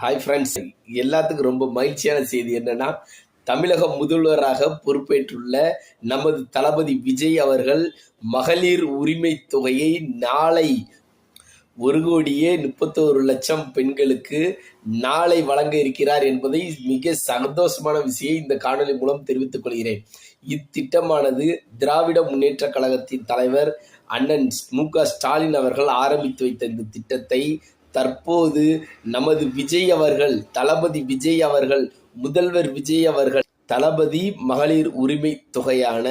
Hi friends, எல்லாத்துக்கும் ரொம்ப மகிழ்ச்சியான செய்தி என்னன்னா, தமிழக முதல்வராக பொறுப்பேற்றுள்ள நமது தளபதி விஜய் அவர்கள் மகளிர் உரிமை தொகையை நாளை 1,31,00,000 பெண்களுக்கு நாளை வழங்க இருக்கிறார் என்பதை மிக சந்தோஷமான விஷயம் இந்த காணொலி மூலம் தெரிவித்துக் கொள்கிறேன். இத்திட்டமானது திராவிட முன்னேற்ற கழகத்தின் தலைவர் அண்ணன் மு.க.ஸ்டாலின் அவர்கள் ஆரம்பித்து வைத்த இந்த திட்டத்தை தற்போது நமது விஜய் அவர்கள், தளபதி விஜய் அவர்கள், முதல்வர் விஜய் அவர்கள் தளபதி மகளிர் உரிமை தொகையான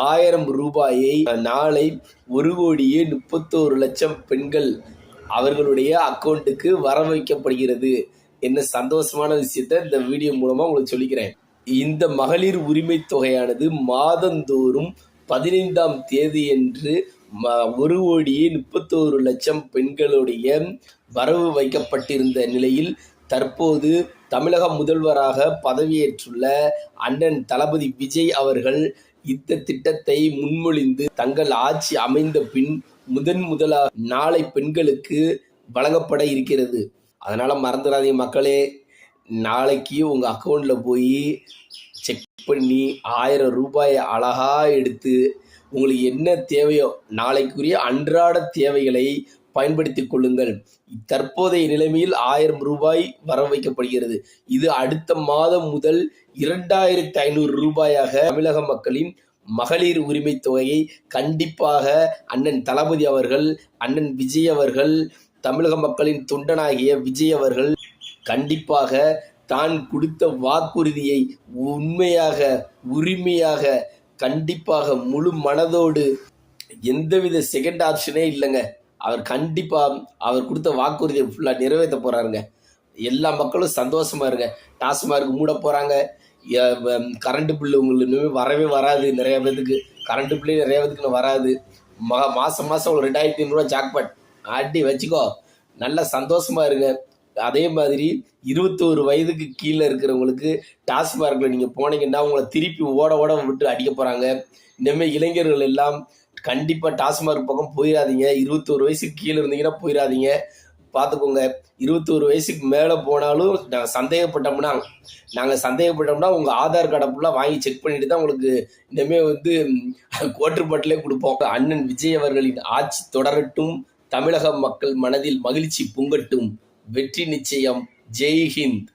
1000 ரூபாயை நாளை 1,31,00,000 பெண்கள் அவர்களுடைய அக்கௌண்ட்டுக்கு வர வைக்கப்படுகிறது. என்ன சந்தோஷமான விஷயத்த இந்த வீடியோ மூலமா உங்களுக்கு சொல்லிக்கிறேன். இந்த மகளிர் உரிமை தொகையானது மாதந்தோறும் 15ஆம் தேதியன்று 1,31,00,000 பெண்களுடைய வரவு வைக்கப்பட்டிருந்த நிலையில் தற்போது தமிழக முதல்வராக பதவியேற்றுள்ள அண்ணன் தளபதி விஜய் அவர்கள் இந்த திட்டத்தை முன்மொழிந்து தங்கள் ஆட்சி அமைந்த பின் முதலாக நாளை பெண்களுக்கு வழங்கப்பட இருக்கிறது. அதனால மறந்துடாதீங்க மக்களே, நாளைக்கு உங்கள் அக்கௌண்ட்டில் போய் செக் பண்ணி 1000 ரூபாயை அழகா எடுத்து உங்களுக்கு என்ன தேவையோ நாளைக்குரிய அன்றாட தேவைகளை பயன்படுத்தி கொள்ளுங்கள். தற்போதைய நிலைமையில் 1000 ரூபாய் வர வைக்கப்படுகிறது. இது அடுத்த மாதம் முதல் 2500 ரூபாயாக தமிழக மக்களின் மகளிர் உரிமை தொகையை கண்டிப்பாக அண்ணன் தளபதி அவர்கள், அண்ணன் விஜய் அவர்கள், தமிழக மக்களின் தொண்டனாகிய விஜய் அவர்கள் கண்டிப்பாக தான் கொடுத்த வாக்குறுதியை உண்மையாக, உரிமையாக, கண்டிப்பாக முழு மனதோடு, எந்தவித செகண்ட் ஆப்ஷனே இல்லைங்க, அவர் கண்டிப்பாக அவர் கொடுத்த வாக்குறுதியை ஃபுல்லாக நிறைவேற்ற போகிறாருங்க. எல்லா மக்களும் சந்தோஷமாக இருங்க. டாஸ்மார்க் மூட போகிறாங்க. கரண்ட் பில்லு உங்களுக்கு வரவே வராது. நிறைய பேருக்கு கரண்ட் பில்லே நிறைய பேருக்கு வராது. மாதம் ஒரு 2,500 ரூபா ஜாக்பாட் ஆட்டி வச்சுக்கோ, நல்லா சந்தோஷமாக இருங்க. அதே மாதிரி 21 வயதுக்கு கீழே இருக்கிறவங்களுக்கு டாஸ்மார்க்கில் நீங்கள் போனீங்கன்னா உங்களை திருப்பி ஓட விட்டு அடிக்க போகிறாங்க. இனிமேல் இளைஞர்கள் எல்லாம் கண்டிப்பாக டாஸ்மார்க் பக்கம் போயிடாதீங்க. 21 வயசுக்கு கீழே இருந்தீங்கன்னா போயிடாதீங்க, பார்த்துக்கோங்க. 21 வயசுக்கு மேலே போனாலும் நாங்கள் சந்தேகப்பட்டோம்னா உங்கள் ஆதார் கார்டை ஃபுல்லாக வாங்கி செக் பண்ணிட்டு தான் உங்களுக்கு இனிமேல் கோட்டுப்பட்டிலே கொடுப்போம். அண்ணன் விஜய் அவர்களின் ஆட்சி தொடரட்டும். தமிழக மக்கள் மனதில் மகிழ்ச்சி பொங்கட்டும். வெற்றி நிச்சயம். ஜெய் ஹிந்த்.